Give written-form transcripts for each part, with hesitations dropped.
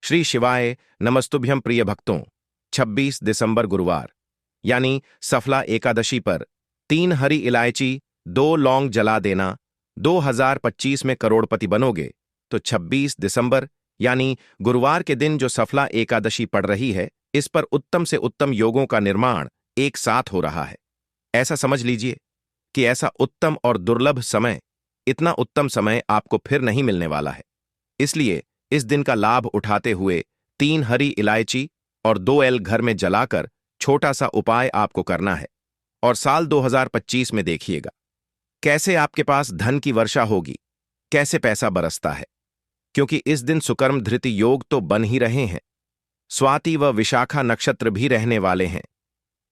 श्री शिवाय नमस्तुभ्यं प्रिय भक्तों। 26 दिसंबर गुरुवार यानी सफला एकादशी पर 3 हरी इलायची 2 लौंग जला देना। 2025 में करोड़पति बनोगे। तो 26 दिसंबर यानी गुरुवार के दिन जो सफला एकादशी पड़ रही है, इस पर उत्तम से उत्तम योगों का निर्माण एक साथ हो रहा है। ऐसा समझ लीजिए कि ऐसा उत्तम और दुर्लभ समय, इतना उत्तम समय आपको फिर नहीं मिलने वाला है। इसलिए इस दिन का लाभ उठाते हुए 3 हरी इलायची और 2 एल घर में जलाकर छोटा सा उपाय आपको करना है। और साल 2025 में देखिएगा कैसे आपके पास धन की वर्षा होगी, कैसे पैसा बरसता है। क्योंकि इस दिन सुकर्म धृति योग तो बन ही रहे हैं, स्वाति व विशाखा नक्षत्र भी रहने वाले हैं।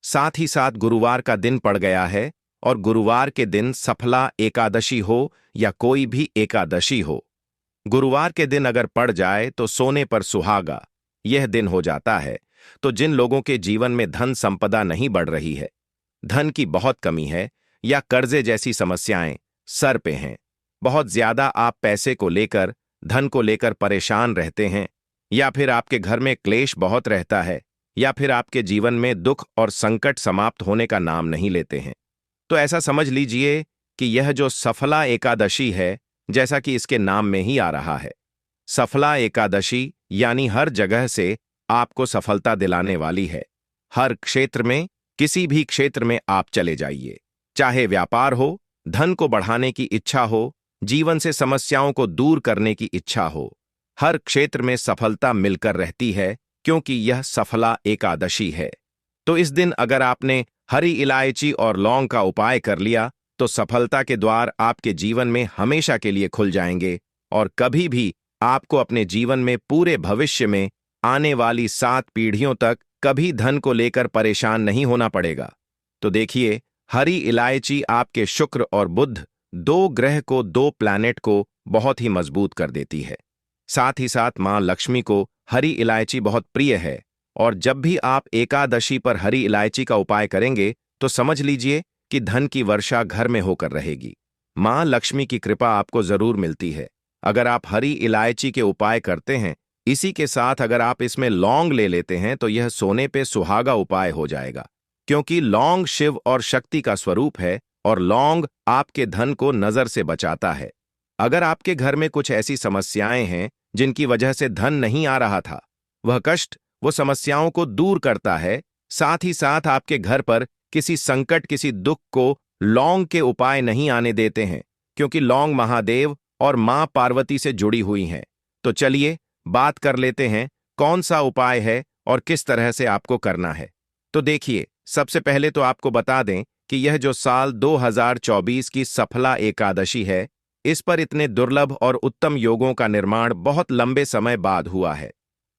साथ ही साथ गुरुवार का दिन पड़ गया है और गुरुवार के दिन सफला एकादशी हो या कोई भी एकादशी हो, गुरुवार के दिन अगर पड़ जाए तो सोने पर सुहागा यह दिन हो जाता है। तो जिन लोगों के जीवन में धन संपदा नहीं बढ़ रही है, धन की बहुत कमी है या कर्जे जैसी समस्याएं सर पे हैं, बहुत ज्यादा आप पैसे को लेकर, धन को लेकर परेशान रहते हैं, या फिर आपके घर में क्लेश बहुत रहता है, या फिर आपके जीवन में दुख और संकट समाप्त होने का नाम नहीं लेते हैं, तो ऐसा समझ लीजिए कि यह जो सफला एकादशी है, जैसा कि इसके नाम में ही आ रहा है, सफला एकादशी यानी हर जगह से आपको सफलता दिलाने वाली है। हर क्षेत्र में, किसी भी क्षेत्र में आप चले जाइए, चाहे व्यापार हो, धन को बढ़ाने की इच्छा हो, जीवन से समस्याओं को दूर करने की इच्छा हो, हर क्षेत्र में सफलता मिलकर रहती है, क्योंकि यह सफला एकादशी है। तो इस दिन अगर आपने हरी इलायची और लौंग का उपाय कर लिया तो सफलता के द्वार आपके जीवन में हमेशा के लिए खुल जाएंगे और कभी भी आपको अपने जीवन में पूरे भविष्य में आने वाली 7 पीढ़ियों तक कभी धन को लेकर परेशान नहीं होना पड़ेगा। तो देखिए, हरी इलायची आपके शुक्र और बुध 2 ग्रह को, 2 प्लैनेट को बहुत ही मजबूत कर देती है। साथ ही साथ मां लक्ष्मी को हरी इलायची बहुत प्रिय है और जब भी आप एकादशी पर हरी इलायची का उपाय करेंगे तो समझ लीजिए कि धन की वर्षा घर में होकर रहेगी। मां लक्ष्मी की कृपा आपको जरूर मिलती है। अगर आप हरी इलायची के उपाय करते हैं, इसी के साथ अगर आप इसमें लौंग ले लेते हैं तो यह सोने पे सुहागा उपाय हो जाएगा, क्योंकि लौंग शिव और शक्ति का स्वरूप है और लौंग आपके धन को नजर से बचाता है। अगर आपके घर में कुछ ऐसी समस्याएं हैं जिनकी वजह से धन नहीं आ रहा था, वह कष्ट, वो समस्याओं को दूर करता है। साथ ही साथ आपके घर पर किसी संकट, किसी दुख को लौंग के उपाय नहीं आने देते हैं, क्योंकि लौंग महादेव और मां पार्वती से जुड़ी हुई हैं। तो चलिए बात कर लेते हैं कौन सा उपाय है और किस तरह से आपको करना है। तो देखिए, सबसे पहले तो आपको बता दें कि यह जो साल 2024 की सफला एकादशी है, इस पर इतने दुर्लभ और उत्तम योगों का निर्माण बहुत लंबे समय बाद हुआ है।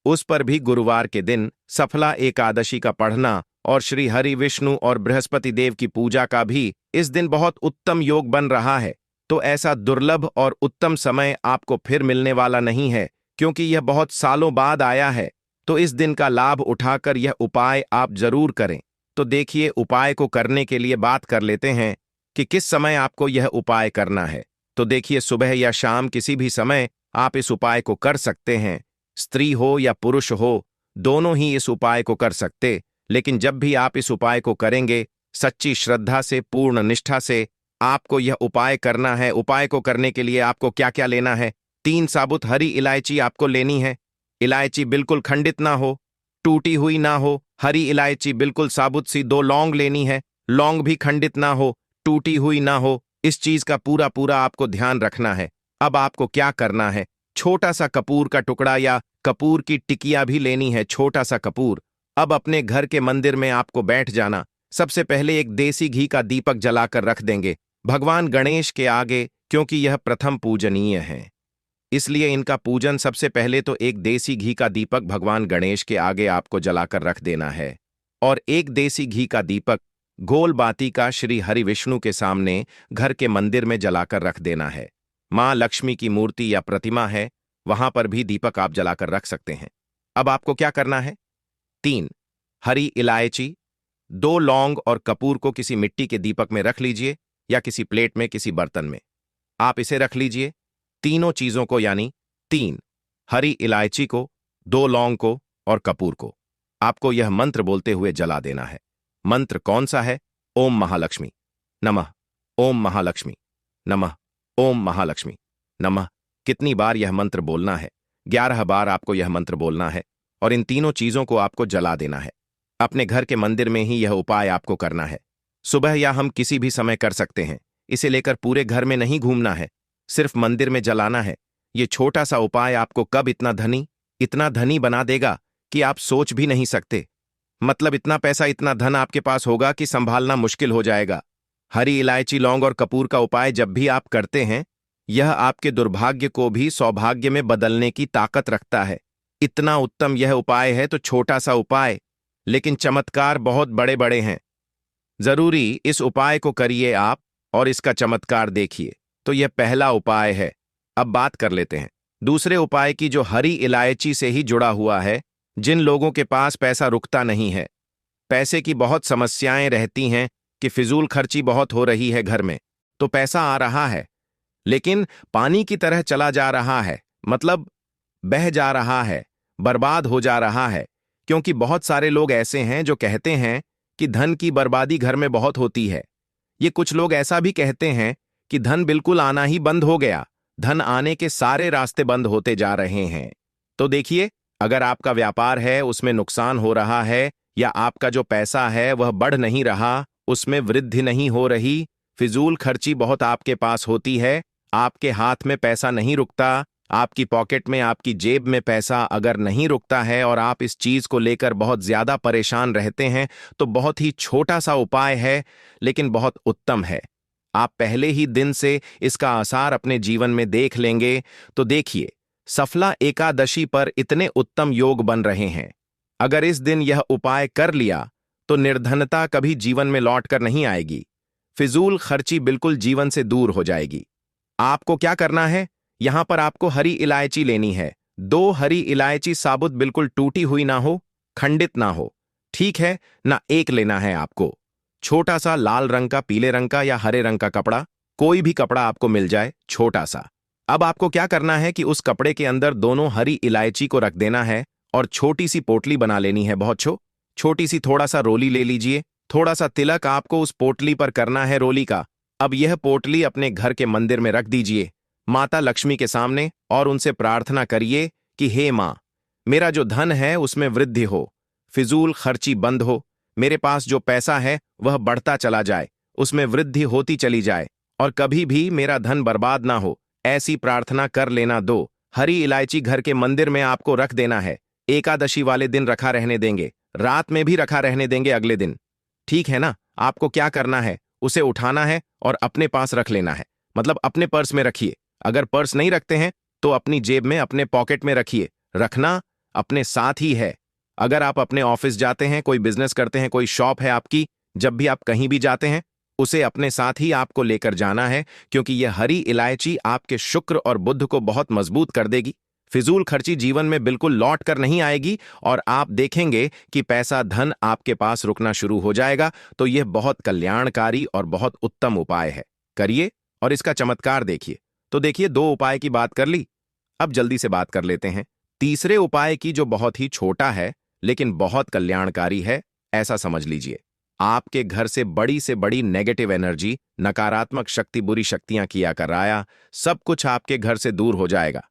उस पर भी गुरुवार के दिन सफला एकादशी का पढ़ना और श्री हरि विष्णु और बृहस्पति देव की पूजा का भी इस दिन बहुत उत्तम योग बन रहा है। तो ऐसा दुर्लभ और उत्तम समय आपको फिर मिलने वाला नहीं है, क्योंकि यह बहुत सालों बाद आया है। तो इस दिन का लाभ उठाकर यह उपाय आप जरूर करें। तो देखिए, उपाय को करने के लिए बात कर लेते हैं कि किस समय आपको यह उपाय करना है। तो देखिए, सुबह या शाम किसी भी समय आप इस उपाय को कर सकते हैं। स्त्री हो या पुरुष हो, दोनों ही इस उपाय को कर सकते। लेकिन जब भी आप इस उपाय को करेंगे, सच्ची श्रद्धा से, पूर्ण निष्ठा से आपको यह उपाय करना है। उपाय को करने के लिए आपको क्या क्या लेना है? 3 साबुत हरी इलायची आपको लेनी है। इलायची बिल्कुल खंडित ना हो, टूटी हुई ना हो, हरी इलायची बिल्कुल साबुत सी। 2 लौंग लेनी है, लौंग भी खंडित ना हो, टूटी हुई ना हो। इस चीज का पूरा पूरा आपको ध्यान रखना है। अब आपको क्या करना है, छोटा सा कपूर का टुकड़ा या कपूर की टिकिया भी लेनी है, छोटा सा कपूर। अब अपने घर के मंदिर में आपको बैठ जाना। सबसे पहले एक देसी घी का दीपक जलाकर रख देंगे भगवान गणेश के आगे, क्योंकि यह प्रथम पूजनीय है, इसलिए इनका पूजन सबसे पहले तो एक देसी घी का दीपक भगवान गणेश के आगे आपको जलाकर रख देना है। और एक देसी घी का दीपक गोल बाती का श्री हरि विष्णु के सामने घर के मंदिर में जलाकर रख देना है। मां लक्ष्मी की मूर्ति या प्रतिमा है, वहां पर भी दीपक आप जलाकर रख सकते हैं। अब आपको क्या करना है, 3 हरी इलायची, 2 लौंग और कपूर को किसी मिट्टी के दीपक में रख लीजिए या किसी प्लेट में, किसी बर्तन में आप इसे रख लीजिए। तीनों चीजों को यानी 3 हरी इलायची को, 2 लौंग को और कपूर को आपको यह मंत्र बोलते हुए जला देना है। मंत्र कौन सा है? ओम महालक्ष्मी नमः, ओम महालक्ष्मी नमः, ओम महालक्ष्मी नमः। कितनी बार यह मंत्र बोलना है? 11 बार आपको यह मंत्र बोलना है और इन तीनों चीजों को आपको जला देना है। अपने घर के मंदिर में ही यह उपाय आपको करना है। सुबह या हम किसी भी समय कर सकते हैं। इसे लेकर पूरे घर में नहीं घूमना है, सिर्फ मंदिर में जलाना है। ये छोटा सा उपाय आपको कब इतना धनी बना देगा कि आप सोच भी नहीं सकते। मतलब इतना पैसा, इतना धन आपके पास होगा कि संभालना मुश्किल हो जाएगा। हरी इलायची, लौंग और कपूर का उपाय जब भी आप करते हैं, यह आपके दुर्भाग्य को भी सौभाग्य में बदलने की ताकत रखता है। इतना उत्तम यह उपाय है तो छोटा सा उपाय, लेकिन चमत्कार बहुत बड़े बड़े हैं। जरूरी इस उपाय को करिए आप और इसका चमत्कार देखिए। तो यह पहला उपाय है। अब बात कर लेते हैं दूसरे उपाय की, जो हरी इलायची से ही जुड़ा हुआ है। जिन लोगों के पास पैसा रुकता नहीं है, पैसे की बहुत समस्याएं रहती हैं कि फिजूल खर्ची बहुत हो रही है घर में, तो पैसा आ रहा है लेकिन पानी की तरह चला जा रहा है, मतलब बह जा रहा है, बर्बाद हो जा रहा है। क्योंकि बहुत सारे लोग ऐसे हैं जो कहते हैं कि धन की बर्बादी घर में बहुत होती है। ये कुछ लोग ऐसा भी कहते हैं कि धन बिल्कुल आना ही बंद हो गया, धन आने के सारे रास्ते बंद होते जा रहे हैं। तो देखिए, अगर आपका व्यापार है उसमें नुकसान हो रहा है, या आपका जो पैसा है वह बढ़ नहीं रहा, उसमें वृद्धि नहीं हो रही, फिजूल खर्ची बहुत आपके पास होती है, आपके हाथ में पैसा नहीं रुकता, आपकी पॉकेट में, आपकी जेब में पैसा अगर नहीं रुकता है और आप इस चीज को लेकर बहुत ज्यादा परेशान रहते हैं, तो बहुत ही छोटा सा उपाय है लेकिन बहुत उत्तम है। आप पहले ही दिन से इसका असर अपने जीवन में देख लेंगे। तो देखिए, सफला एकादशी पर इतने उत्तम योग बन रहे हैं। अगर इस दिन यह उपाय कर लिया तो निर्धनता कभी जीवन में लौट कर नहीं आएगी, फिजूल खर्ची बिल्कुल जीवन से दूर हो जाएगी। आपको क्या करना है? यहां पर आपको हरी इलायची लेनी है। 2 हरी इलायची, साबुत, बिल्कुल टूटी हुई ना हो, खंडित ना हो, ठीक है ना। एक लेना है आपको छोटा सा लाल रंग का, पीले रंग का या हरे रंग का कपड़ा, कोई भी कपड़ा आपको मिल जाए, छोटा सा। अब आपको क्या करना है कि उस कपड़े के अंदर दोनों हरी इलायची को रख देना है और छोटी सी पोटली बना लेनी है, बहुत छोटी सी। थोड़ा सा रोली ले लीजिए, थोड़ा सा तिलक आपको उस पोटली पर करना है, रोली का। अब यह पोटली अपने घर के मंदिर में रख दीजिए, माता लक्ष्मी के सामने, और उनसे प्रार्थना करिए कि हे मां, मेरा जो धन है उसमें वृद्धि हो, फिजूल खर्ची बंद हो, मेरे पास जो पैसा है वह बढ़ता चला जाए, उसमें वृद्धि होती चली जाए और कभी भी मेरा धन बर्बाद ना हो। ऐसी प्रार्थना कर लेना। 2 हरी इलायची घर के मंदिर में आपको रख देना है। एकादशी वाले दिन रखा रहने देंगे, रात में भी रखा रहने देंगे अगले दिन, ठीक है ना। आपको क्या करना है? उसे उठाना है और अपने पास रख लेना है, मतलब अपने पर्स में रखिए। अगर पर्स नहीं रखते हैं तो अपनी जेब में, अपने पॉकेट में रखिए। रखना अपने साथ ही है। अगर आप अपने ऑफिस जाते हैं, कोई बिजनेस करते हैं, कोई शॉप है आपकी, जब भी आप कहीं भी जाते हैं उसे अपने साथ ही आपको लेकर जाना है, क्योंकि यह हरी इलायची आपके शुक्र और बुध को बहुत मजबूत कर देगी। फिजूल खर्ची जीवन में बिल्कुल लौट कर नहीं आएगी और आप देखेंगे कि पैसा, धन आपके पास रुकना शुरू हो जाएगा। तो यह बहुत कल्याणकारी और बहुत उत्तम उपाय है, करिए और इसका चमत्कार देखिए। तो देखिए, 2 उपाय की बात कर ली, अब जल्दी से बात कर लेते हैं तीसरे उपाय की, जो बहुत ही छोटा है लेकिन बहुत कल्याणकारी है। ऐसा समझ लीजिए, आपके घर से बड़ी नेगेटिव एनर्जी, नकारात्मक शक्ति, बुरी शक्तियां किया कर आया, सब कुछ आपके घर से दूर हो जाएगा।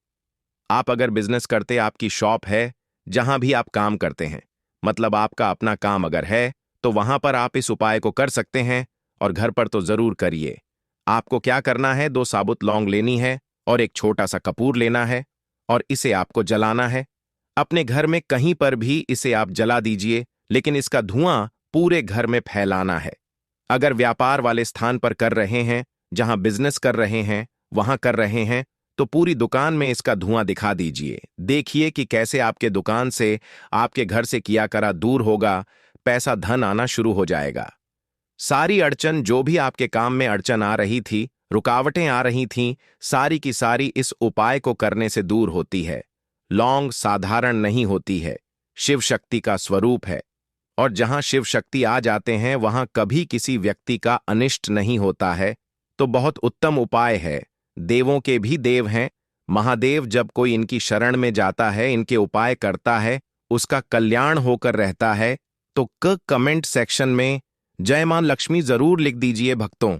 आप अगर बिजनेस करते, आपकी शॉप है, जहां भी आप काम करते हैं, मतलब आपका अपना काम अगर है, तो वहां पर आप इस उपाय को कर सकते हैं और घर पर तो जरूर करिए। आपको क्या करना है? 2 साबुत लौंग लेनी है और एक छोटा सा कपूर लेना है और इसे आपको जलाना है। अपने घर में कहीं पर भी इसे आप जला दीजिए, लेकिन इसका धुआं पूरे घर में फैलाना है। अगर व्यापार वाले स्थान पर कर रहे हैं, जहां बिजनेस कर रहे हैं, वहां कर रहे हैं, तो पूरी दुकान में इसका धुआं दिखा दीजिए। देखिए कि कैसे आपके दुकान से, आपके घर से किया करा दूर होगा, पैसा, धन आना शुरू हो जाएगा। सारी अड़चन, जो भी आपके काम में अड़चन आ रही थी, रुकावटें आ रही थीं, सारी की सारी इस उपाय को करने से दूर होती है। लौंग साधारण नहीं होती है, शिव शक्ति का स्वरूप है, और जहां शिव शक्ति आ जाते हैं वहां कभी किसी व्यक्ति का अनिष्ट नहीं होता है। तो बहुत उत्तम उपाय है। देवों के भी देव हैं, महादेव जब कोई इनकी शरण में जाता है, इनके उपाय करता है, उसका कल्याण होकर रहता है। तो कमेंट सेक्शन में जय मां लक्ष्मी जरूर लिख दीजिए भक्तों।